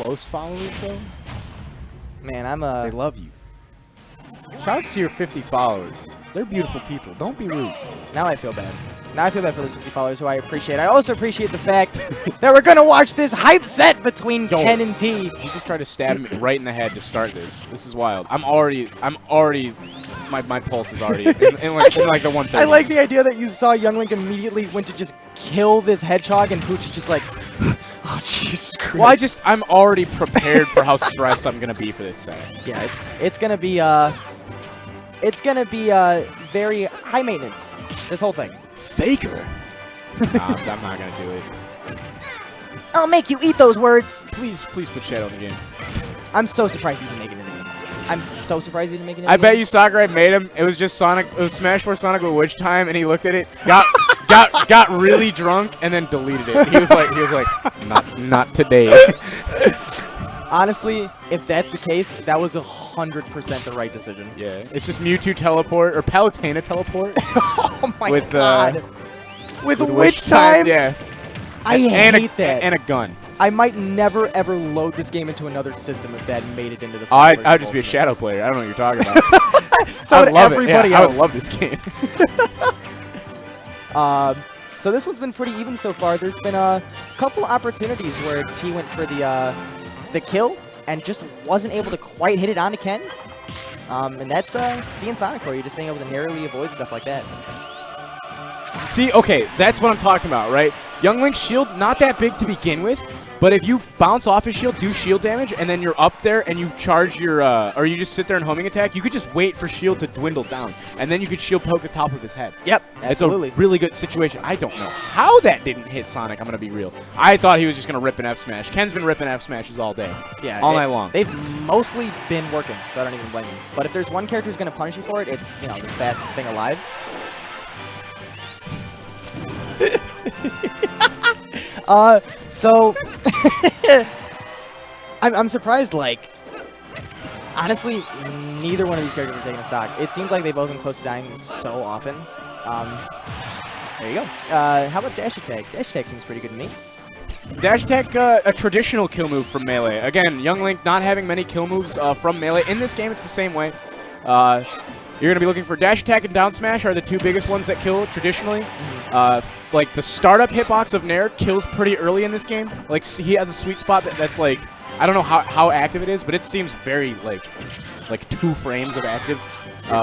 close followers, though, Man, I'm they love you. Shouts to your 50 followers. They're beautiful people. Don't be rude. Now I feel bad. Now I feel bad for those 50 followers who I appreciate. I also appreciate the fact that we're gonna watch this hype set between Ken and T. You just tried to stab me right in the head to start this. This is wild. I'm already. My pulse is already in like the 130s. I like the idea that you saw Young Link immediately went to just kill this hedgehog, and Pooch is just like, oh Jesus Christ. Well, I'm already prepared for how stressed I'm gonna be for this set. Yeah, it's gonna be very high maintenance. This whole thing. Faker. Nah, I'm not gonna do it. I'll make you eat those words. Please put Shadow in the game. I'm so surprised he didn't make it in the game. I'm so surprised he didn't make it in the I game. bet you Sakurai made him. It was just Sonic. It was Smash 4 Sonic with Witch Time, and he looked at it, got really drunk, and then deleted it. He was like, not today. Honestly, if that's the case, that was 100% the right decision. Yeah, it's just Mewtwo teleport or Palutena teleport. Oh my with, god. With Witch Time? Yeah. I hate that. And a gun. I might never ever load this game into another system if that made it into the. I'd just be a Shadow player. I don't know what you're talking about. So would everybody else. I would love this game. So this one's been pretty even so far. There's been a couple opportunities where T went for the kill and just wasn't able to quite hit it onto Ken. And that's being Sonic for you, just being able to narrowly avoid stuff like that. See, okay, that's what I'm talking about, right? Young Link's shield, not that big to begin with, but if you bounce off his shield, do shield damage, and then you're up there and you charge your, or you just sit there and homing attack, you could just wait for shield to dwindle down, and then you could shield poke the top of his head. Yep, absolutely. It's a really good situation. I don't know how that didn't hit Sonic, I'm going to be real. I thought he was just going to rip an F smash. Ken's been ripping F smashes all day. Yeah, all night long. They've mostly been working, so I don't even blame them. But if there's one character who's going to punish you for it, it's, you know, the fastest thing alive. So I'm surprised, like, honestly, neither one of these characters are taking a stock. It seems like they've both been close to dying so often. There you go. How about dash attack? Dash attack seems pretty good to me. Dash attack, a traditional kill move from Melee. Again, Young Link not having many kill moves from Melee. In this game, it's the same way. You're going to be looking for dash attack and down smash are the two biggest ones that kill traditionally. Like the startup hitbox of Nair kills pretty early in this game. Like he has a sweet spot that's like, I don't know how active it is, but it seems very like 2 frames of active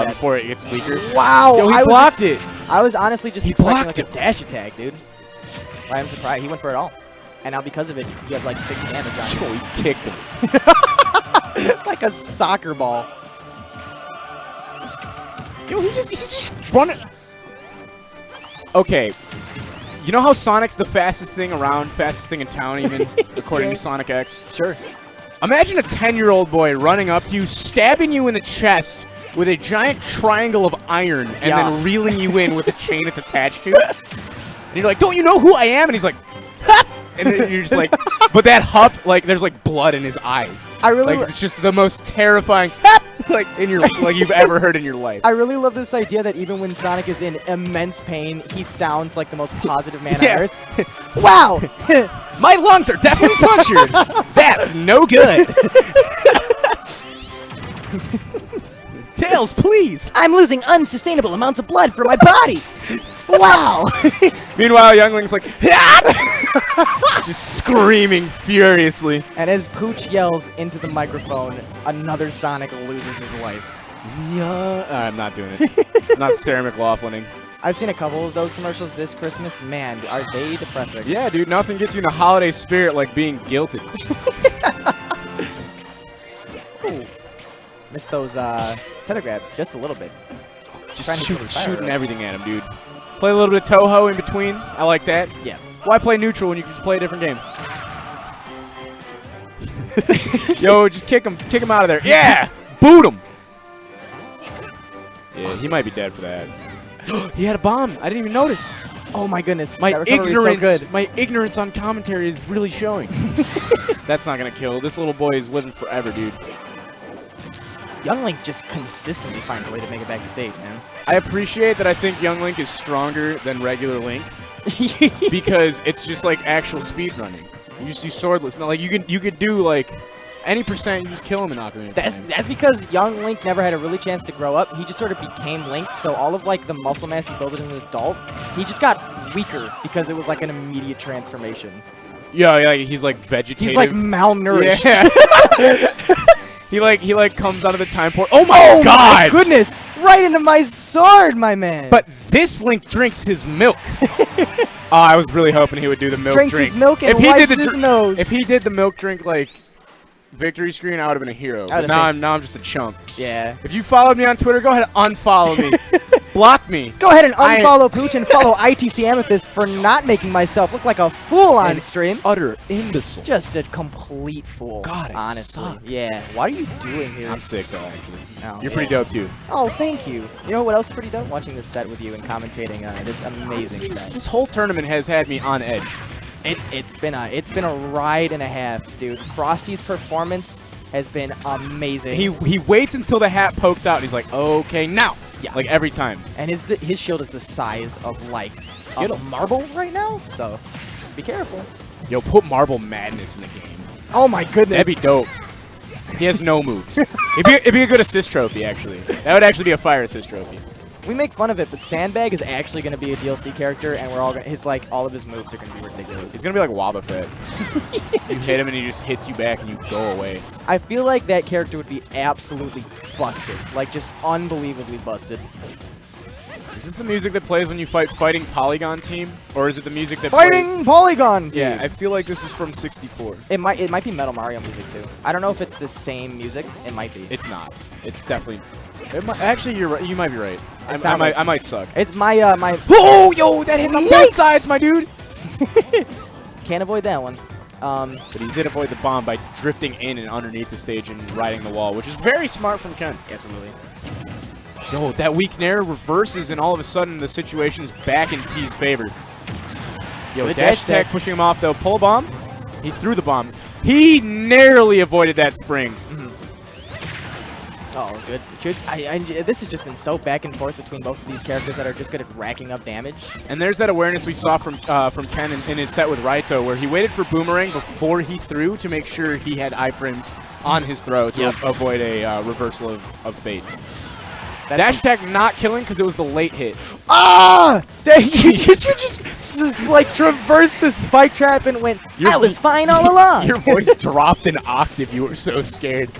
before it gets weaker. Wow, Yo, he blocked it. I was honestly just he expecting blocked like a dash attack, dude. I'm surprised he went for it all, and now because of it, you have like 6 damage on him. He kicked him like a soccer ball. Yo, he's just running. Okay, you know how Sonic's the fastest thing around, fastest thing in town, even according to Sonic X. Sure. Imagine a 10-year-old boy running up to you, stabbing you in the chest with a giant triangle of iron, and then reeling you in with a chain it's attached to. And you're like, "Don't you know who I am?" And he's like, "Hup!" And then you're just like, but that hup, like, there's like blood in his eyes. I really like it's just the most terrifying hup like you've ever heard in your life. I really love this idea that even when Sonic is in immense pain, he sounds like the most positive man on earth. Wow, my lungs are definitely punctured. That's no good. Tails, please. I'm losing unsustainable amounts of blood from my body. Wow. Meanwhile, Young Link's like, just screaming furiously. And as Pooch yells into the microphone, another Sonic loses his life. Yeah. I'm not doing it. I'm not Sarah McLaughlining. I've seen a couple of those commercials this Christmas. Man, are they depressing. Yeah, dude, nothing gets you in the holiday spirit like being guilty. Ooh. Missed those tether grab just a little bit. Just shooting everything at him, dude. Play a little bit of Toho in between. I like that. Yeah. Why play neutral when you can just play a different game? Yo, just kick him out of there. Yeah! Boot him! Yeah, he might be dead for that. He had a bomb. I didn't even notice. Oh my goodness. My ignorance, so good. my ignorance on commentary is really showing. That's not gonna kill. This little boy is living forever, dude. Young Link just consistently finds a way to make it back to stage, man. I appreciate that I think Young Link is stronger than regular Link because it's just like actual speed running. You just do swordless. No, like you could do like any percent. You just kill him in Ocarina of Time. That's because young Link never had a really chance to grow up. He just sort of became Link, so all of like the muscle mass he built as an adult, he just got weaker because it was like an immediate transformation. Yeah, he's like vegetative. He's like malnourished. Yeah. he like comes out of the time port. Oh my god! My goodness! Right into my sword, my man. But this Link drinks his milk. Oh, I was really hoping he would do the milk drink. Drinks his milk and wipes his nose. If he did the milk drink like victory screen, I would have been a hero. But now I'm just a chump. Yeah. If you followed me on Twitter, go ahead and unfollow me. Block me. Go ahead and unfollow Pooch and follow ITC Amethyst for not making myself look like a fool on stream. Utter imbecile. Just a complete fool. God, honestly. suck. Yeah. What are you doing here? I'm sick though, actually. Oh, You're pretty dope too. Oh, thank you. You know what else is pretty dope? Watching this set with you and commentating this amazing set. This whole tournament has had me on edge. It's been a ride and a half, dude. Frosty's performance has been amazing. He waits until the hat pokes out and he's like, okay, now. Yeah. Like every time. And his shield is the size of like a marble right now, so be careful. Yo, put Marble Madness in the game. Oh my goodness. That'd be dope. He has no moves. It'd be a good assist trophy, actually. That would actually be a fire assist trophy. We make fun of it, but Sandbag is actually going to be a DLC character, and we're all gonna, all of his moves are going to be ridiculous. He's going to be like Wobbuffet. You hit him and he just hits you back and you go away. I feel like that character would be absolutely busted, like just unbelievably busted. Is this the music that plays when you Fighting Polygon Team, or is it the music that Fighting Polygon Team? Yeah, I feel like this is from 64. It might be Metal Mario music too. I don't know if it's the same music. It might be. It's not. It's definitely. Actually, you're right. You might be right. I might suck. It's my my. Oh, yo, that hits on both sides, my dude. Can't avoid that one. But he did avoid the bomb by drifting in and underneath the stage and riding the wall, which is very smart from Ken. Absolutely. Yo, that weak nair reverses, and all of a sudden the situation is back in T's favor. Yo, good dash attack pushing him off, though. Pull bomb. He threw the bomb. He narrowly avoided that spring. Oh, good. This has just been so back and forth between both of these characters that are just good at racking up damage. And there's that awareness we saw from Ken in his set with Raito, where he waited for Boomerang before he threw to make sure he had iframes on his throw to avoid a reversal of fate. Dash attack not killing because it was the late hit. Ah! You just like traversed the spike trap and went, I was fine all along. Your voice dropped an octave. You were so scared.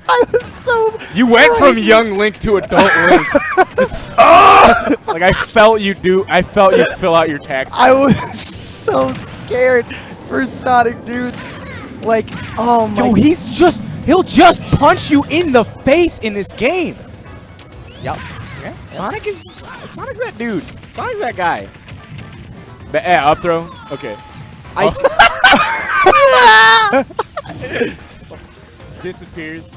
I was so. You went from young Link to adult Link. Just, like I felt you fill out your tax. I was so scared for Sonic, dude. Like, oh my. Yo, he'll just punch you in the face in this game. Yep. Yeah. Sonic's that dude. Sonic's that guy. Up throw. Okay. Disappears.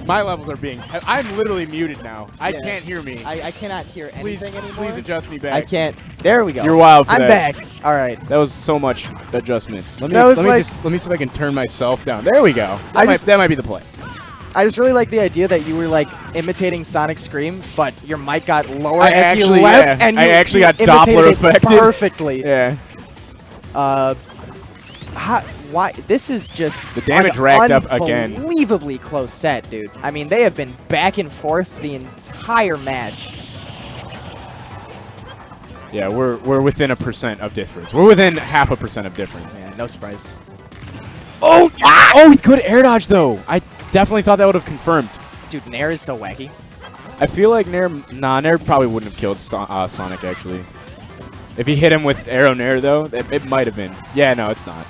My levels are being. I'm literally muted now. I can't hear me. I cannot hear anything anymore. Please adjust me back. I can't. There we go. You're wild for I'm that. back. All right. That was so much adjustment. Let me see if I can turn myself down. There we go. That might be the play. I just really like the idea that you were like imitating Sonic's scream, but your mic got lower I as actually, you left, and I actually got imitated Doppler it affected perfectly. Yeah. Why? This is just the damage racked up again. Unbelievably close set, dude. I mean, they have been back and forth the entire match. Yeah, we're within 1% of difference. We're within 0.5% of difference. Yeah, no surprise. Oh, oh, good air dodge though. I definitely thought that would have confirmed. Dude, Nair is so wacky. I feel like Nair probably wouldn't have killed Sonic actually. If he hit him with Arrow Nair though, it might have been. Yeah, no, it's not.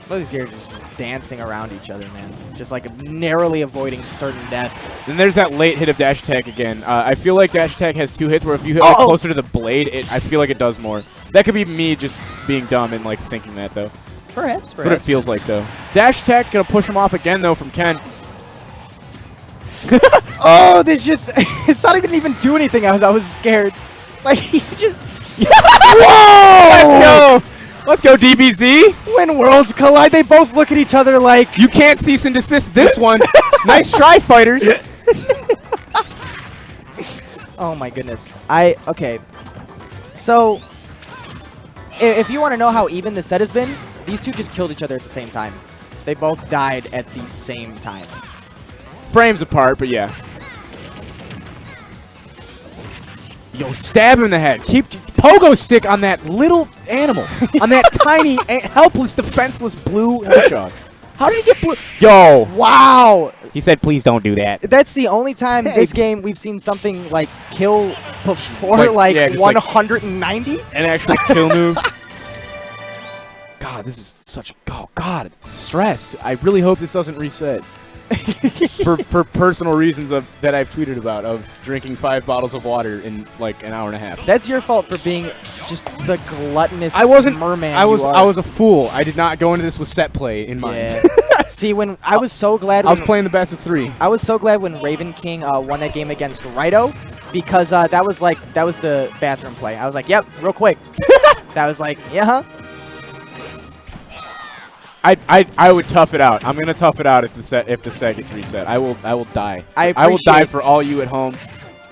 Those characters just dancing around each other, man. Just like narrowly avoiding certain death. Then there's that late hit of dash attack again. I feel like dash attack has 2 hits where if you hit like, closer to the blade, I feel like it does more. That could be me just being dumb and like thinking that though. Perhaps. That's what it feels like though. Dash attack gonna push him off again though from Ken. Oh, this just Sonic didn't even do anything. I was scared. Like he just. Whoa! Let's go! Let's go, DBZ! When worlds collide, they both look at each other like... You can't cease and desist this one. Nice try, fighters. Oh my goodness. Okay. So, if you want to know how even the set has been, these two just killed each other at the same time. They both died at the same time. Frames apart, but yeah. Yo, stab him in the head. Keep pogo stick on that little animal, on that tiny, helpless, defenseless blue hedgehog. How did he get blue? Yo. Wow. He said, please don't do that. That's the only time this game we've seen something like kill before like yeah, just 190. An actual kill move. God, this is such a... Oh, God. I'm stressed. I really hope this doesn't reset. for personal reasons that I've tweeted about, of drinking 5 bottles of water in like an hour and a half. That's your fault for being just the gluttonous merman. I was a fool. I did not go into this with set play in mind. Yeah. See, when I was so glad I was playing the best of 3. I was so glad when Raven King won that game against Raito, because that was the bathroom play. I was like, yep, real quick. That was like, yeah, huh? I would tough it out. I'm gonna tough it out if the set gets reset. I will die. I will die for all you at home.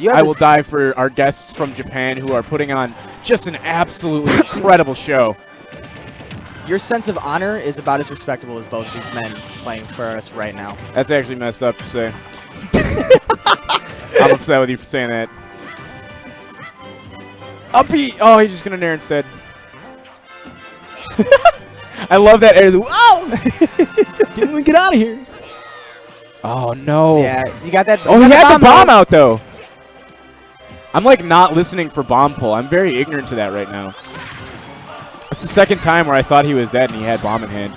I will die for our guests from Japan who are putting on just an absolutely incredible show. Your sense of honor is about as respectable as both these men playing for us right now. That's actually messed up to say. I'm upset with you for saying that. Up B! Oh, he's just gonna nair instead. I love that air. Oh! Get out of here. Oh, no. Yeah, you got that. Oh, he had the bomb out, though. I'm, like, not listening for bomb pull. I'm very ignorant to that right now. It's the second time where I thought he was dead and he had bomb in hand.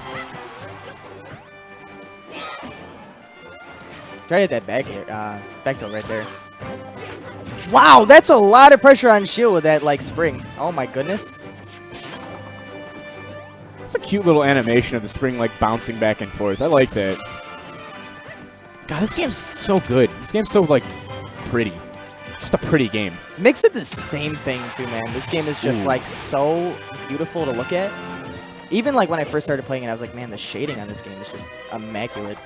Try to hit that back tilt right there. Wow, that's a lot of pressure on shield with that, like, spring. Oh, my goodness. It's a cute little animation of the spring, like, bouncing back and forth. I like that. God, this game's so good. This game's so, like, pretty. Just a pretty game. Mix it the same thing, too, man. This game is just, like, so beautiful to look at. Even, like, when I first started playing it, I was like, man, the shading on this game is just immaculate.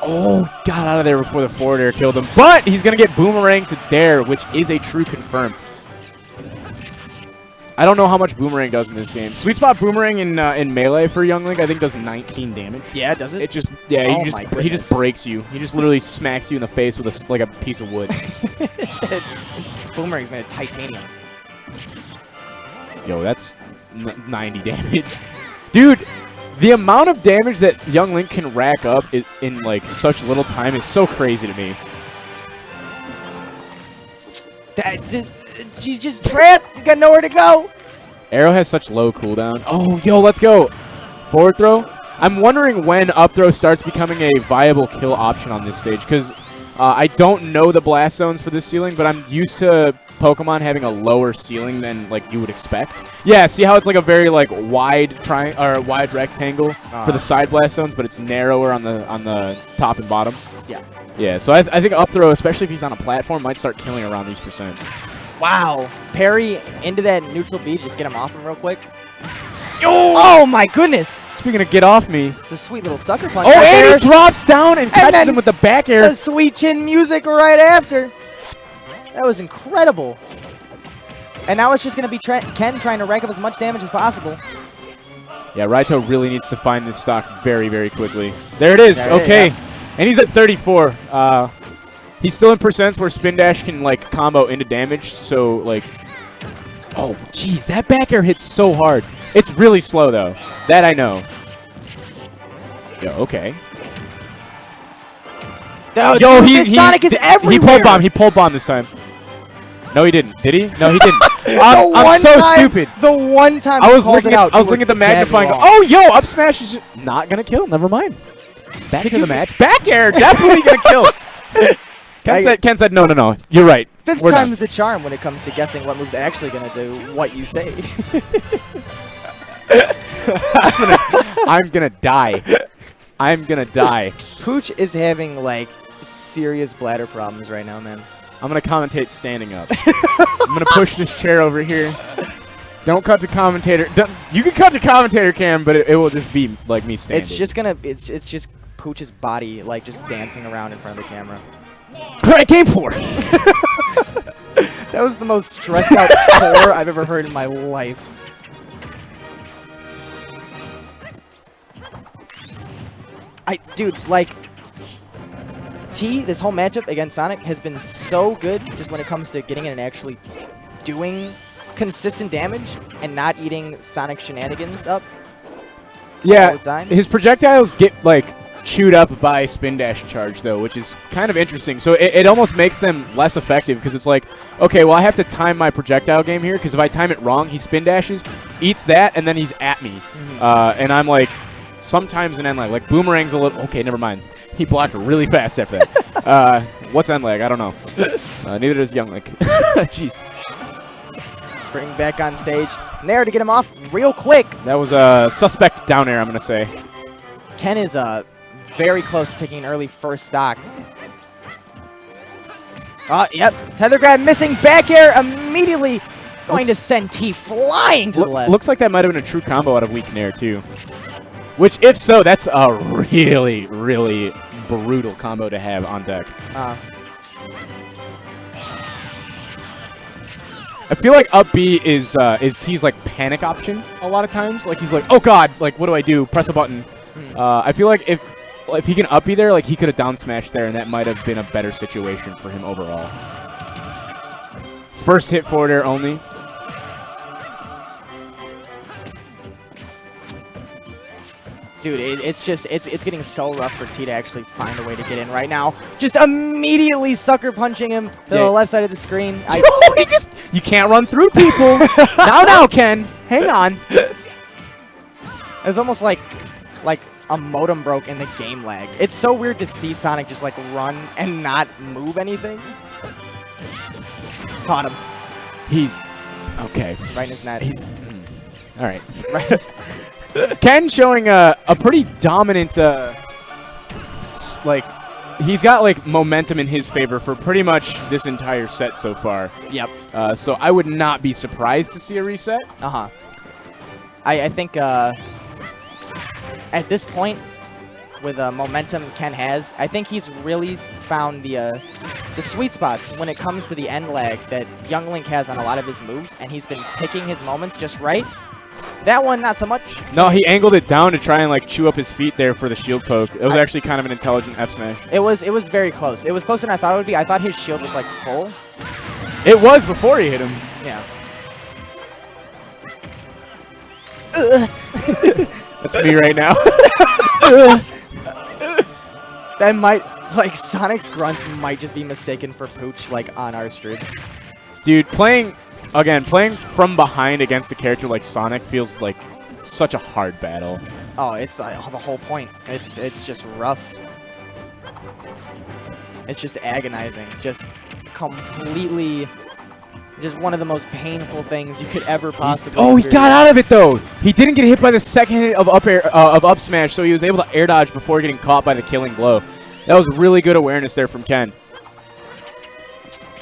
Oh, got out of there before the forward air killed him. But he's going to get boomerang to dare, which is a true confirm. I don't know how much boomerang does in this game. Sweet spot boomerang in melee for Young Link, I think, does 19 damage. Yeah, does it? It just, yeah, he just breaks you. He just literally smacks you in the face with like a piece of wood. Boomerang's made of titanium. Yo, that's 90 damage. Dude, the amount of damage that Young Link can rack up in like such little time is so crazy to me. She's just trapped. You got nowhere to go. Arrow has such low cooldown. Oh, yo, let's go. Forward throw. I'm wondering when up throw starts becoming a viable kill option on this stage, because I don't know the blast zones for this ceiling, but I'm used to Pokemon having a lower ceiling than like you would expect. Yeah, see how it's like a very like wide wide rectangle for the side blast zones, but it's narrower on the top and bottom. Yeah. Yeah, so I think up throw, especially if he's on a platform, might start killing around these percents. Wow. Parry into that neutral B to just get him off him real quick. Oh my goodness. Speaking of get off me. It's a sweet little sucker punch. Oh, right and there. he drops down and catches him with the back air. The sweet chin music right after. That was incredible. And now it's just going to be Ken trying to rack up as much damage as possible. Yeah, Raito really needs to find this stock very, very quickly. There it is. Okay. Yeah. And he's at 34. He's still in percents where Spin Dash can, like, combo into damage. So, like... Oh, jeez. That back air hits so hard. It's really slow, though. That I know. Yo, okay. Yo, Sonic is everywhere. He pulled bomb. He pulled bomb this time. No, he didn't. Did he? No, he didn't. I'm so stupid. The one time I was looking at the magnifying. Oh, yo, up smash is not gonna kill. Never mind. Back to the match. Back air, definitely gonna kill. Ken said, no. You're right. Fifth time is the charm when it comes to guessing what move's actually gonna do what you say. I'm gonna die. I'm gonna die. Pooch is having like serious bladder problems right now, man. I'm gonna commentate standing up. I'm gonna push this chair over here. Don't cut to commentator. You can cut to commentator cam, but it will just be like me standing. It's just Pooch's body like just dancing around in front of the camamera. What I came for. That was the most stressed out four I've ever heard in my life. Dude, like, T, this whole matchup against Sonic has been so good just when it comes to getting in and actually doing consistent damage and not eating Sonic shenanigans up. Yeah, all the time. His projectiles get, like, chewed up by spin dash charge, though, which is kind of interesting. So it almost makes them less effective because it's like, okay, well, I have to time my projectile game here because if I time it wrong, he spin dashes, eats that, and then he's at me. And I'm like, sometimes an end lag. Like, Boomerang's a little... Okay, never mind. He blocked really fast after that. What's end lag? I don't know. Neither does Young Link. Jeez. Spring back on stage. Nair to get him off real quick. That was a suspect down air, I'm going to say. Ken is very close to taking an early first stock. Yep. Tether grab missing. Back air immediately going to send T flying to the left. Looks like that might have been a true combo out of weak Nair, too. Which, if so, that's a really, really brutal combo to have on deck. I feel like up B is T's like panic option a lot of times. Like he's like, oh god, like what do I do? Press a button. I feel like if he can up B there, like he could have down smashed there, and that might have been a better situation for him overall. First hit forward air only. Dude, it's getting so rough for T to actually find a way to get in right now. Just immediately sucker punching him to the left side of the screen. You can't run through people. now, Ken. Hang on. It was almost like a modem broke in the game lag. It's so weird to see Sonic just like run and not move anything. Caught him. He's okay. Right in his net. He's all right. Ken showing a pretty dominant, like, he's got, like, momentum in his favor for pretty much this entire set so far. Yep. So I would not be surprised to see a reset. I think at this point, with momentum Ken has, I think he's really found the sweet spots when it comes to the end lag that Young Link has on a lot of his moves, and he's been picking his moments just right. That one, not so much. No, he angled it down to try and like chew up his feet there for the shield poke. It was actually kind of an intelligent F smash. It was very close. It was closer than I thought it would be. I thought his shield was like full. It was before he hit him. Yeah. That's me right now. That might, like, Sonic's grunts might just be mistaken for Pooch, like, on our stream. Dude, playing from behind against a character like Sonic feels like such a hard battle. Oh, it's the whole point. It's just rough. It's just agonizing. Just completely, just one of the most painful things you could ever possibly he got out of it though. He didn't get hit by the second hit of up smash, so he was able to air dodge before getting caught by the killing blow. That was really good awareness there from Ken.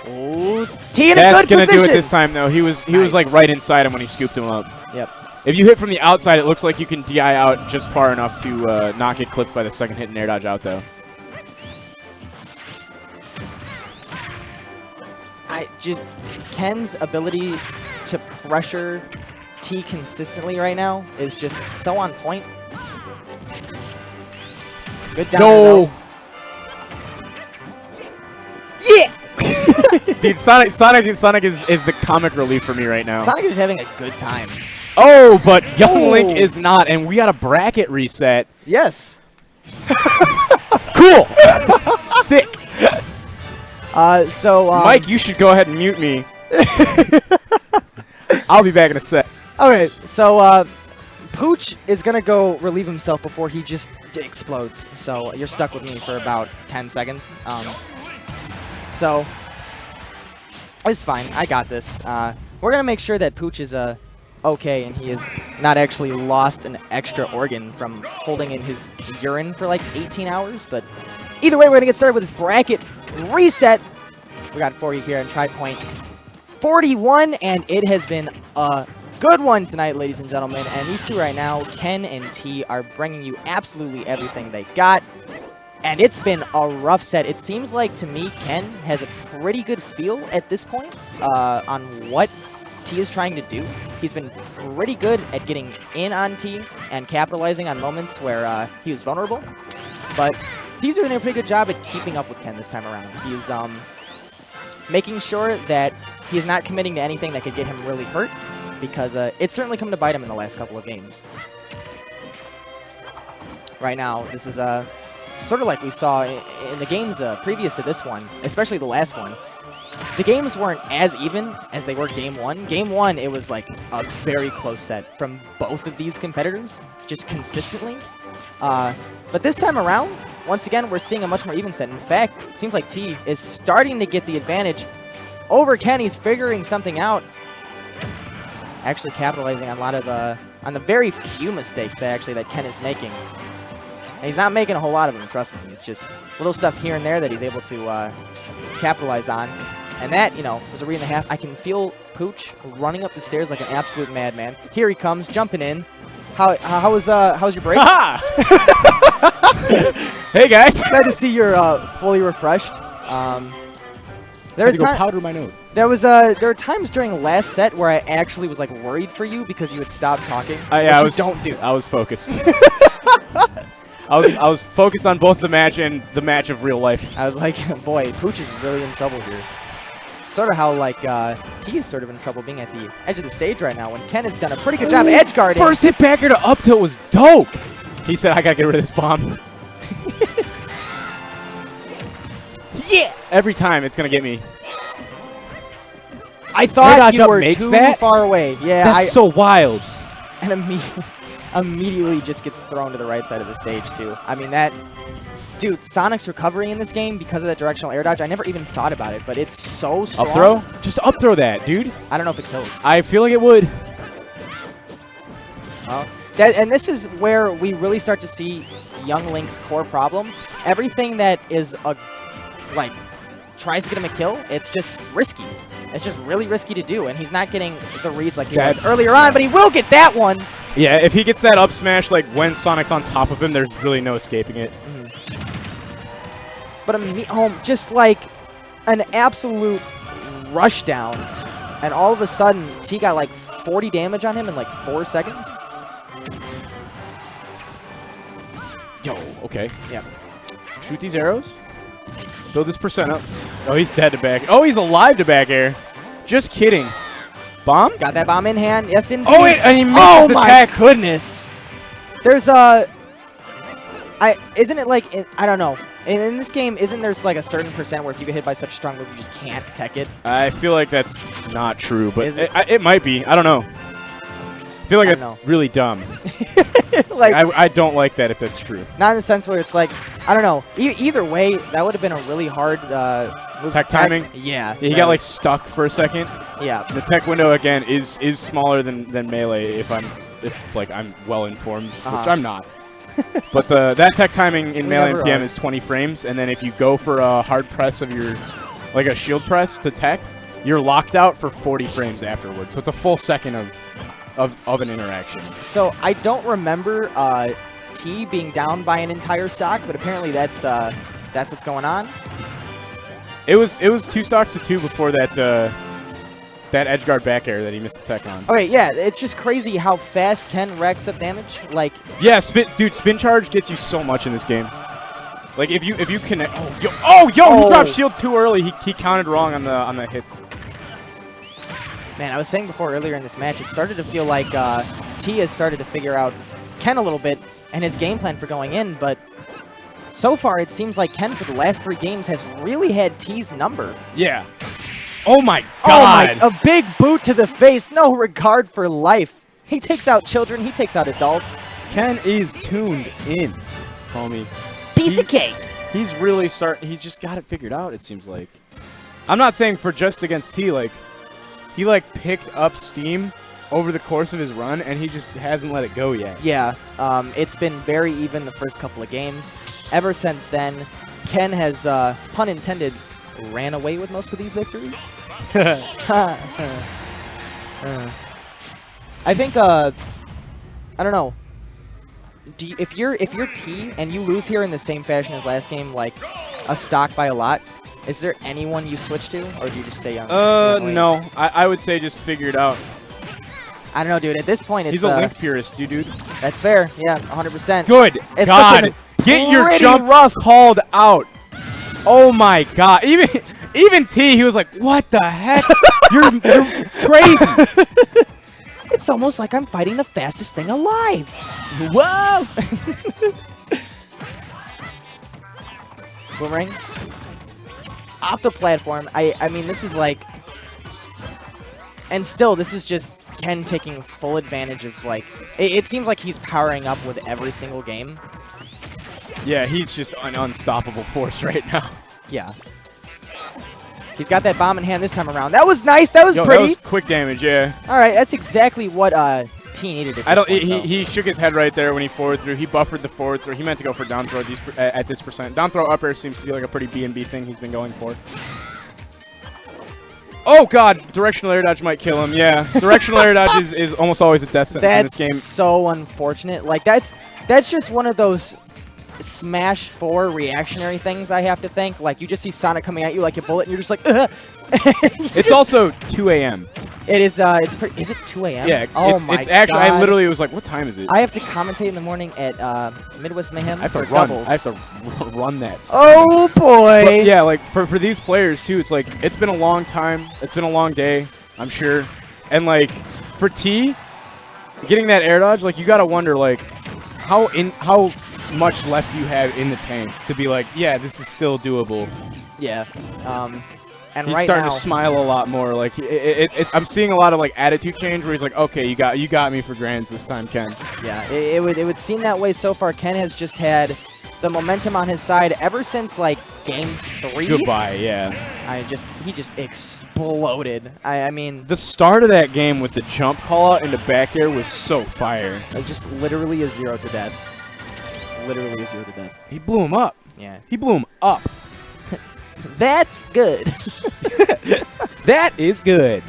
Oh, T in a That's good gonna position. do it this time though. He was like right inside him when he scooped him up. Yep. If you hit from the outside, it looks like you can DI out just far enough to not get clipped by the second hit and air dodge out though. Ken's ability to pressure T consistently right now is just so on point. Good down. No. Yeah. Dude, Sonic is the comic relief for me right now. Sonic is having a good time. Oh, but Young Link is not, and we got a bracket reset. Yes. Cool. Sick. Mike, you should go ahead and mute me. I'll be back in a sec. Okay, so Pooch is gonna go relieve himself before he just explodes. So you're stuck with me for about 10 seconds. So it's fine. I got this. We're gonna make sure that Pooch is okay and he is not actually lost an extra organ from holding in his urine for like 18 hours. But either way, we're gonna get started with this bracket reset. We got for you here on Tripoint 41, and it has been a good one tonight, ladies and gentlemen. And these two right now, Ken and T, are bringing you absolutely everything they got. And it's been a rough set. It seems like, to me, Ken has a pretty good feel at this point on what T is trying to do. He's been pretty good at getting in on T and capitalizing on moments where he was vulnerable. But T's doing a pretty good job at keeping up with Ken this time around. He's making sure that he's not committing to anything that could get him really hurt, because it's certainly come to bite him in the last couple of games. Right now, this is sort of like we saw in the games previous to this one, especially the last one. The games weren't as even as they were Game 1. Game 1, it was like a very close set from both of these competitors, just consistently. But this time around, once again, we're seeing a much more even set. In fact, it seems like T is starting to get the advantage over Ken. He's figuring something out. Actually capitalizing on a lot of, on the very few mistakes that Ken is making. And he's not making a whole lot of them, trust me. It's just little stuff here and there that he's able to capitalize on. And that, you know, was a read and a half. I can feel Pooch running up the stairs like an absolute madman. Here he comes, jumping in. How's your break? Hey guys! Glad to see you're fully refreshed. There's powder my nose. there were times during last set where I actually was like worried for you because you had stopped talking. Yeah, don't do. I was focused. I was focused on both the match and the match of real life. I was like, boy, Pooch is really in trouble here. Sort of how, like, T is sort of in trouble being at the edge of the stage right now when Ken has done a pretty good job edge guarding. First hit backer to up tilt was dope. He said, I gotta get rid of this bomb. Yeah! Every time it's gonna get me. I thought you up were makes too that? far away. Yeah, That's so wild. And immediately just gets thrown to the right side of the stage, too. I mean, that... Dude, Sonic's recovery in this game because of that directional air dodge, I never even thought about it, but it's so strong. Up throw? Just up throw that, dude. I don't know if it kills. I feel like it would. And this is where we really start to see Young Link's core problem. Everything that is, like, tries to get him a kill, it's just risky. It's just really risky to do, and he's not getting the reads like he was earlier on, but he will get that one. Yeah, if he gets that up smash, like, when Sonic's on top of him, there's really no escaping it. But just like an absolute rush down, and all of a sudden T got like 40 damage on him in like 4 seconds. Yo, okay. Yeah. Shoot these arrows. Build this percent up. Oh, he's dead to back. Oh, he's alive to back air. Just kidding. Bomb? Got that bomb in hand. Yes, indeed. Oh, and he missed the attack. Goodness. There's isn't it like, I don't know. In this game, isn't there like a certain percent where if you get hit by such a strong move, you just can't tech it? I feel like that's not true, but it might be. I don't know. I feel like that's really dumb. Like, I don't like that if that's true. Not in the sense where it's like, I don't know. Either way, that would have been a really hard move. Tech timing? Yeah. He got like stuck for a second. Yeah. The tech window again is smaller than melee if I'm well informed, which I'm not. But that tech timing in melee and PM is 20 frames, and then if you go for a hard press of your, like a shield press to tech, you're locked out for 40 frames afterwards. So it's a full second of an interaction. So I don't remember T being down by an entire stock, but apparently that's what's going on. It was 2 stocks to 2 before that edgeguard back air that he missed the tech on. Okay, yeah, it's just crazy how fast Ken racks up damage. Like, yeah, spin charge gets you so much in this game. Like if you connect, he dropped shield too early. He counted wrong on the hits. Man, I was saying before earlier in this match, it started to feel like T has started to figure out Ken a little bit and his game plan for going in, but so far it seems like Ken for the last 3 games has really had T's number. Yeah. Oh my God! Oh my, a big boot to the face, no regard for life. He takes out children, he takes out adults. Ken is tuned in, homie. Piece of cake. He's really he's just got it figured out, it seems like. I'm not saying for just against T, like, he like picked up steam over the course of his run, and he just hasn't let it go yet. Yeah, it's been very even the first couple of games. Ever since then, Ken has, pun intended, ran away with most of these victories. I think, I don't know. if you're T and you lose here in the same fashion as last game, like a stock by a lot, is there anyone you switch to, or do you just stay on? No. I would say just figure it out. I don't know, dude. At this point, it's he's a Link purist, dude. That's fair. Yeah, 100%. Good. It's God, get your jump rough called out. Oh my God. Even T, he was like, "What the heck? you're crazy." It's almost like I'm fighting the fastest thing alive. Whoa! Boomerang. Off the platform. I mean, this is like... And still, this is just Ken taking full advantage of, like... It seems like he's powering up with every single game. Yeah, he's just an unstoppable force right now. Yeah. He's got that bomb in hand this time around. That was nice. That was pretty. That was quick damage, yeah. All right, that's exactly what T needed. He shook his head right there when he forward threw. He buffered the forward throw. He meant to go for down throw at this percent. Down throw up air seems to be like a pretty B&B thing he's been going for. Oh God, directional air dodge might kill him. Yeah, directional air dodge is almost always a death sentence in this game. That's so unfortunate. Like that's just one of those Smash 4 reactionary things I have to think. Like, you just see Sonic coming at you like a bullet, and you're just like, ugh. It's also 2 a.m. It is, is it 2 a.m.? Yeah, oh it's actually, God. I literally was like, what time is it? I have to commentate in the morning at Midwest Mayhem I have for to run. doubles. I have to run that. Oh, boy. But yeah, like, for these players, too, it's like, it's been a long time. It's been a long day, I'm sure. And, like, for T, getting that air dodge, like, you got to wonder, like, how much left do you have in the tank to be like, yeah, this is still doable. Yeah. And he's right starting now, to smile a lot more. Like I'm seeing a lot of like attitude change where he's like, okay, you got me for grands this time, Ken. Yeah, it would seem that way so far. Ken has just had the momentum on his side ever since like game 3. Goodbye, yeah. He just exploded. I mean, the start of that game with the jump call out into back air was so fire. Just literally a 0 to death. Literally a 0 to death. He blew him up. Yeah. He blew him up. That's good. That is good.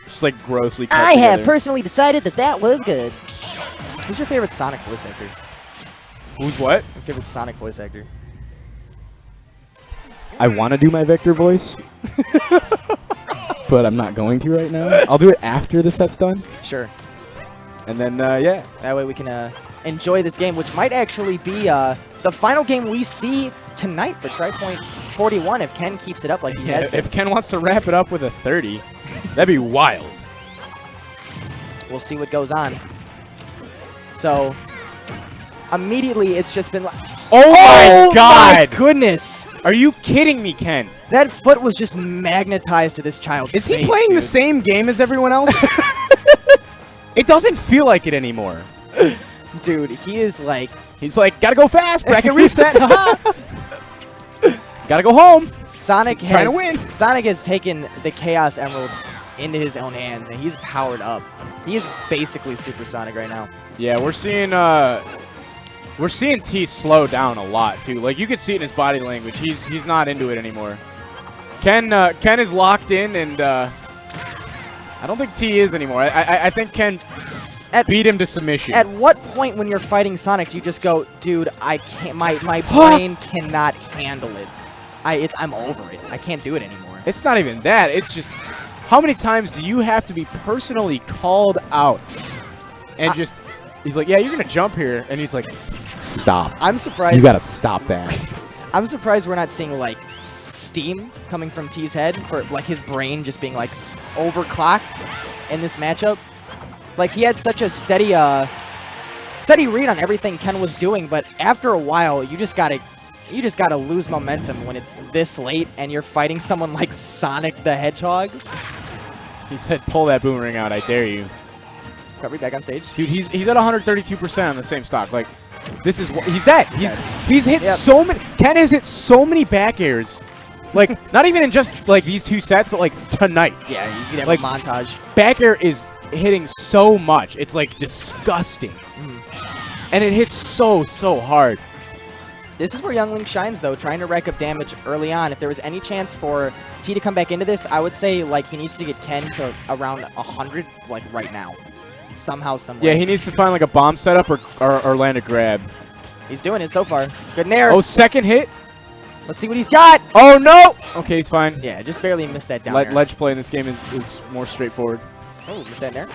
Just like grossly cut I together. have personally decided that was good. Who's your favorite Sonic voice actor? Who's what? Your favorite Sonic voice actor? I want to do my Vector voice, but I'm not going to right now. I'll do it after the set's done. Sure. And then, yeah. That way we can enjoy this game, which might actually be the final game we see tonight for Tripoint 41 if Ken keeps it up like he has been. If Ken wants to wrap it up with a 30, that'd be wild. We'll see what goes on. So, immediately it's just been like... Oh my God! My goodness! Are you kidding me, Ken? That foot was just magnetized to this child's face. Is he playing the same game as everyone else? It doesn't feel like it anymore. Dude, he is like... He's like, gotta go fast, bracket reset, haha! Gotta go home. Sonic trying to win. Sonic has taken the Chaos Emeralds into his own hands, and he's powered up. He is basically Super Sonic right now. Yeah, we're seeing T slow down a lot too. Like you could see it in his body language. He's not into it anymore. Ken is locked in, and I don't think T is anymore. I think Ken beat him to submission. At what point when you're fighting Sonic do you just go, dude, I can't. My brain cannot handle it. I'm over it. I can't do it anymore. It's not even that. It's just how many times do you have to be personally called out and just he's like, yeah, you're gonna jump here, and he's like, stop. I'm surprised. You gotta stop that. I'm surprised we're not seeing like steam coming from T's head for like his brain just being like overclocked in this matchup. Like he had such a steady read on everything Ken was doing, but after a while you just gotta lose momentum when it's this late and you're fighting someone like Sonic the Hedgehog. He said, pull that boomerang out, I dare you. Got me back on stage. Dude, he's at 132% on the same stock. Like, this is he's dead. He's hit Yep. so many. Ken has hit so many back airs. Like, not even in just like these 2 sets, but like tonight. Yeah, you can have like, a montage. Back air is hitting so much. It's like disgusting. And it hits so hard. This is where Young Link shines, though, trying to rack up damage early on. If there was any chance for T to come back into this, I would say like he needs to get Ken to around 100, like right now. somehow, some way. Yeah, he needs to find like a bomb setup or land a grab. He's doing it so far. Good nair. Oh, second hit. Let's see what he's got. Oh, no. Okay, he's fine. Yeah, just barely missed that down air. Ledge play in this game is more straightforward. Oh, missed that nair.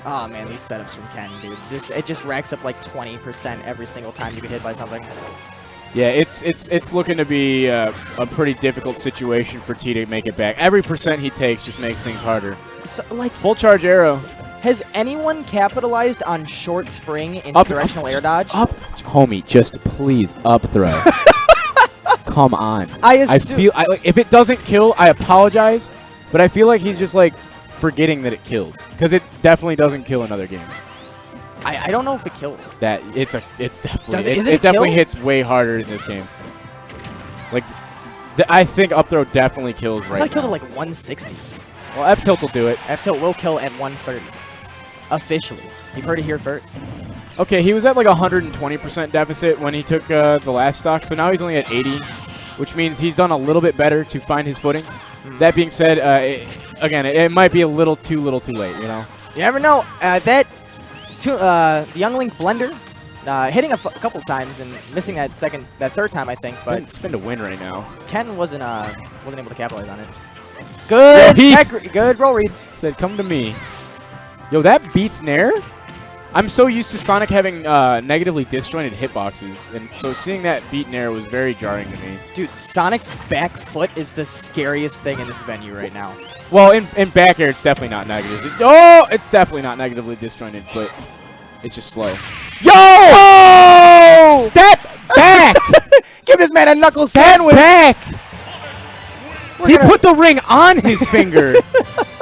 Oh, man, these setups from Ken, dude. It just racks up like 20% every single time you get hit by something. Yeah, it's looking to be a pretty difficult situation for T to make it back. Every percent he takes just makes things harder. So, like, Full charge arrow. has anyone capitalized on short spring into directional air dodge? Up, homie, just please up throw. Come on. I feel like if it doesn't kill, I apologize, but I feel like he's just like forgetting that it kills because it definitely doesn't kill in other games. I don't know if it kills. That it's definitely it definitely kill? hits way harder in this game. Like I think up throw definitely kills right I killed now. at like 160. Well, F tilt will do it. F tilt will kill at 130. Officially. You've heard it here first. Okay, he was at like 120% deficit when he took the last stock, so now he's only at 80, which means he's done a little bit better to find his footing. That being said, it might be a little too late, you know? You never know. The Young Link blender, hitting a couple times and missing that third time, I think. But Spin to win right now. Ken wasn't able to capitalize on it. Good, good roll read. Said, come to me. Yo, that beats Nair? I'm so used to Sonic having negatively disjointed hitboxes, and so seeing that beat Nair was very jarring to me. Dude, Sonic's back foot is the scariest thing in this venue right now. Well, in back air, it's definitely not negative. It's definitely not negatively disjointed, but it's just slow. Yo! Oh! Step back! Give this man a knuckle Step sandwich! back! He put the ring on his finger.